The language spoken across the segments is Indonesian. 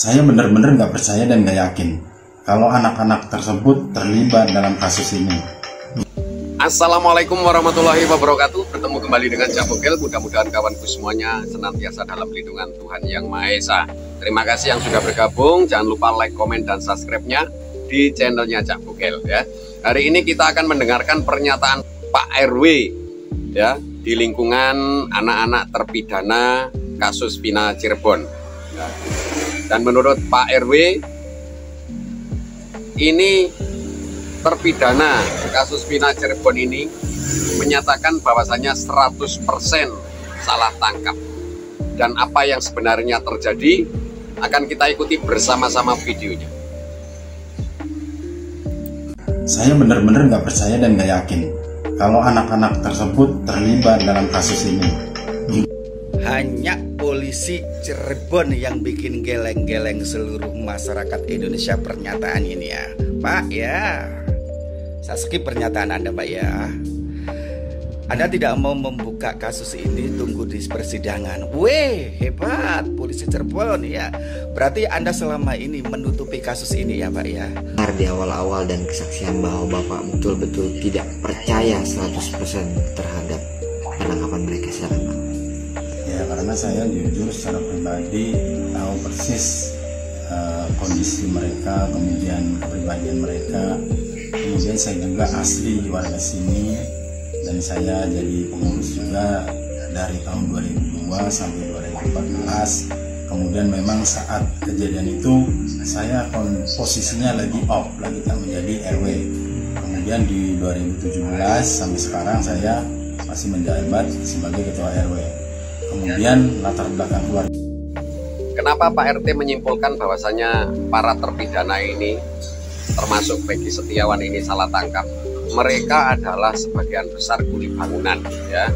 Saya benar-benar nggak percaya dan nggak yakin kalau anak-anak tersebut terlibat dalam kasus ini. Assalamualaikum warahmatullahi wabarakatuh. Bertemu kembali dengan Cak Bogel. Mudah-mudahan kawanku semuanya senantiasa dalam lindungan Tuhan Yang Maha Esa. Terima kasih yang sudah bergabung. Jangan lupa like, komen, dan subscribe-nya di channelnya Cak Bogel ya. Hari ini kita akan mendengarkan pernyataan Pak RW ya di lingkungan anak-anak terpidana kasus Vina Cirebon. Ya. Dan menurut Pak RW ini terpidana kasus Vina Cirebon ini menyatakan bahwasannya 100% salah tangkap. Dan apa yang sebenarnya terjadi akan kita ikuti bersama-sama videonya. Saya benar-benar nggak percaya dan nggak yakin kalau anak-anak tersebut terlibat dalam kasus ini. Hanya polisi Cirebon yang bikin geleng-geleng seluruh masyarakat Indonesia pernyataan ini ya Pak ya. Saya skip pernyataan Anda Pak ya. Anda tidak mau membuka kasus ini, tunggu di persidangan. Weh, hebat polisi Cirebon ya. Berarti Anda selama ini menutupi kasus ini ya Pak ya. Di awal-awal dan kesaksian bahwa Bapak betul-betul tidak percaya 100% terhadap penangkapan mereka. Silakan Pak. Ya, karena saya jujur secara pribadi tahu persis kondisi mereka, kemudian kepribadian mereka. Kemudian saya juga asli warga sini dan saya jadi pengurus juga dari tahun 2002 sampai 2014. Kemudian memang saat kejadian itu saya posisinya lagi off, lagi tak menjadi RW. Kemudian di 2017 sampai sekarang saya masih menjabat sebagai ketua RW. Kemudian latar belakang keluarga. Kenapa Pak RT menyimpulkan bahwasanya para terpidana ini termasuk Peggy Setiawan ini salah tangkap? Mereka adalah sebagian besar kuli bangunan ya.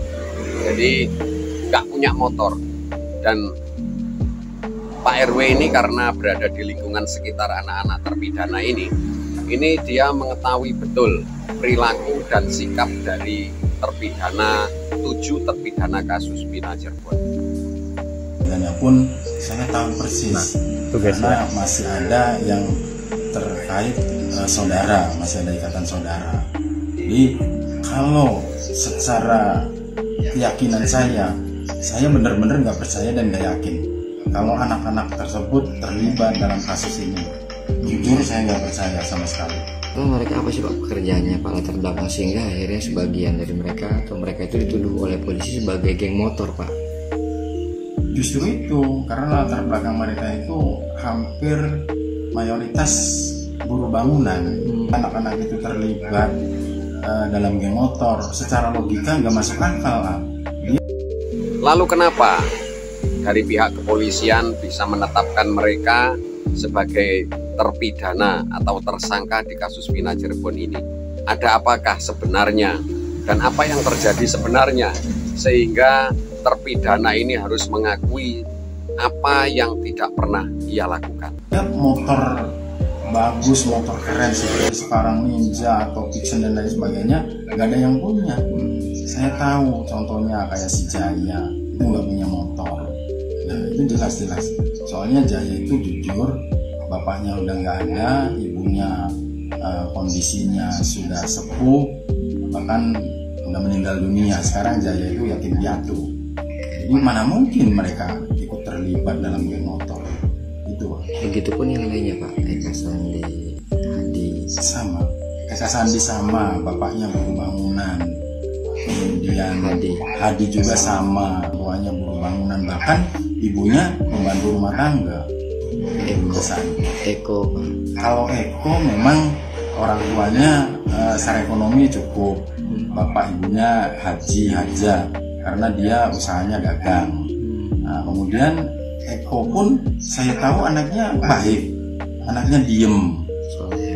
Jadi nggak punya motor. Dan Pak RW ini karena berada di lingkungan sekitar anak-anak terpidana ini dia mengetahui betul perilaku dan sikap dari terpidana 7 terpidana kasus Vina Cirebon. Dan pun saya tahu persis karena masih ada yang terkait saudara, masih ada ikatan saudara. Jadi kalau secara keyakinan saya benar-benar nggak percaya dan nggak yakin kalau anak-anak tersebut terlibat dalam kasus ini. Jujur saya nggak percaya sama sekali. Mereka apa sih Pak pekerjaannya, Pak, latar belakang sehingga akhirnya sebagian dari mereka atau mereka itu dituduh oleh polisi sebagai geng motor Pak? Justru itu, karena latar belakang mereka itu hampir mayoritas buruh bangunan. Anak-anak itu terlibat dalam geng motor, secara logika nggak masuk akal lah. Lalu kenapa dari pihak kepolisian bisa menetapkan mereka sebagai terpidana atau tersangka di kasus Vina Cirebon ini? Ada apakah sebenarnya dan apa yang terjadi sebenarnya sehingga terpidana ini harus mengakui apa yang tidak pernah ia lakukan? Ya, motor bagus, motor keren seperti sekarang Ninja atau Vision dan lain sebagainya nggak ada yang punya. Saya tahu contohnya kayak si Jaya itu nggak punya motor. Nah, itu jelas-jelas. Soalnya Jaya itu jujur, bapaknya udah nggak ada, ibunya kondisinya sudah sepuh, bahkan udah meninggal dunia. Sekarang Jaya itu yatim piatu. Jadi mana mungkin mereka ikut terlibat dalam geng motor itu. Begitupun yang lainnya Pak, Eka Sandi, Hadi. Sama, Eka Sandi sama, bapaknya buruh bangunan. Kemudian Hadi juga sama, bapaknya buruh bangunan, bahkan ibunya pembantu rumah tangga. Eko Pak. Kalau Eko memang orang tuanya secara ekonomi cukup, bapak ibunya haja karena dia usahanya dagang. Nah, kemudian Eko pun saya tahu anaknya baik, anaknya diem.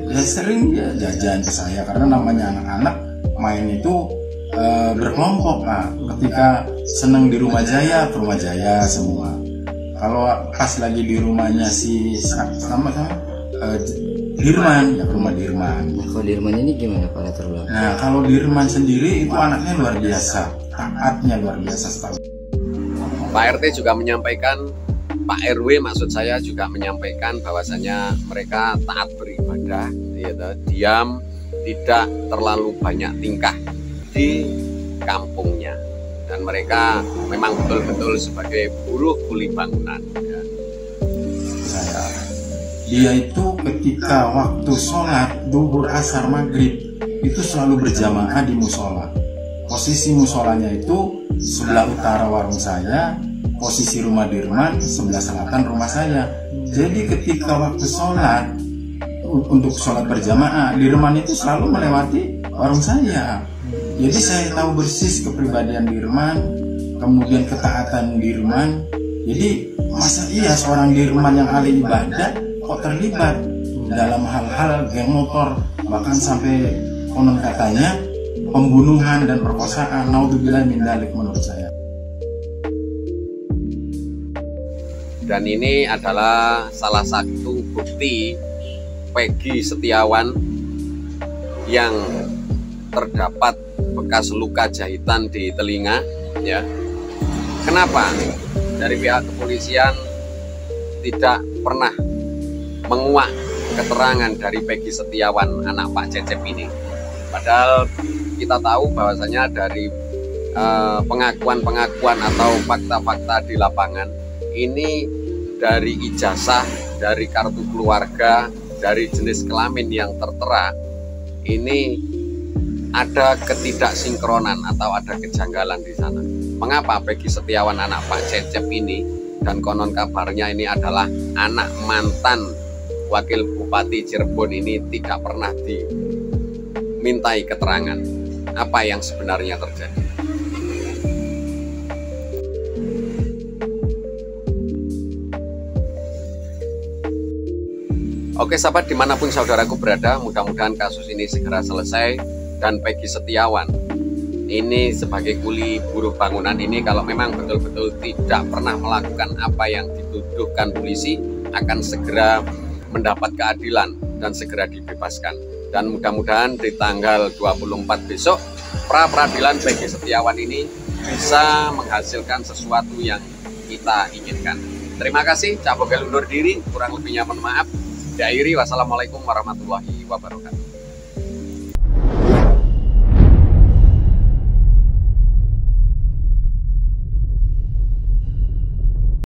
Ya sering dia jajan ke saya karena namanya anak-anak main itu berkelompok. Nah, ketika seneng di rumah Jaya, ke rumah Jaya semua. Kalau pas lagi di rumahnya si sama Dirman, ya ke rumah Dirman. Nah, kalau Dirman ini gimana Pak latar belakang? Nah, kalau Dirman sendiri itu anaknya luar biasa, taatnya luar biasa sekali. Pak RT juga menyampaikan Pak RW maksud saya juga menyampaikan bahwasanya mereka taat beribadah, ya, diam, tidak terlalu banyak tingkah di kampungnya, dan mereka memang betul-betul sebagai buruh kuli bangunan. Ya. Dia itu ketika waktu sholat duhur, asar, maghrib itu selalu berjamaah di musola. Posisi musolanya itu sebelah utara warung saya, posisi rumah Dirman sebelah selatan rumah saya. Jadi ketika waktu sholat untuk sholat berjamaah, Dirman itu selalu melewati warung saya. Jadi saya tahu persis kepribadian Dirman, kemudian ketaatan Dirman. Jadi masa iya seorang Dirman yang ahli ibadah kok terlibat dalam hal-hal geng motor, bahkan sampai konon katanya pembunuhan dan perkosaan. Naudzubillah min dzalik menurut saya. Dan ini adalah salah satu bukti Peggy Setiawan yang terdapat bekas luka jahitan di telinga, ya. Kenapa? Dari pihak kepolisian tidak pernah menguak keterangan dari Peggy Setiawan, anak Pak Cecep ini. Padahal kita tahu bahwasanya dari pengakuan-pengakuan atau fakta-fakta di lapangan ini, dari ijazah, dari kartu keluarga, dari jenis kelamin yang tertera, ini ada ketidaksinkronan atau ada kejanggalan di sana. Mengapa Peggy Setiawan, anak Pak Cecep ini, dan konon kabarnya ini adalah anak mantan Wakil Bupati Cirebon ini, tidak pernah dimintai keterangan apa yang sebenarnya terjadi? Oke sahabat, dimanapun saudaraku berada, mudah-mudahan kasus ini segera selesai dan Peggy Setiawan ini sebagai kuli buruh bangunan ini, kalau memang betul-betul tidak pernah melakukan apa yang dituduhkan polisi, akan segera mendapat keadilan dan segera dibebaskan. Dan mudah-mudahan di tanggal 24 besok pra-peradilan Peggy Setiawan ini bisa menghasilkan sesuatu yang kita inginkan. Terima kasih, Cak Bogel undur diri, kurang lebihnya mohon maaf. Diakhiri, wassalamualaikum warahmatullahi wabarakatuh.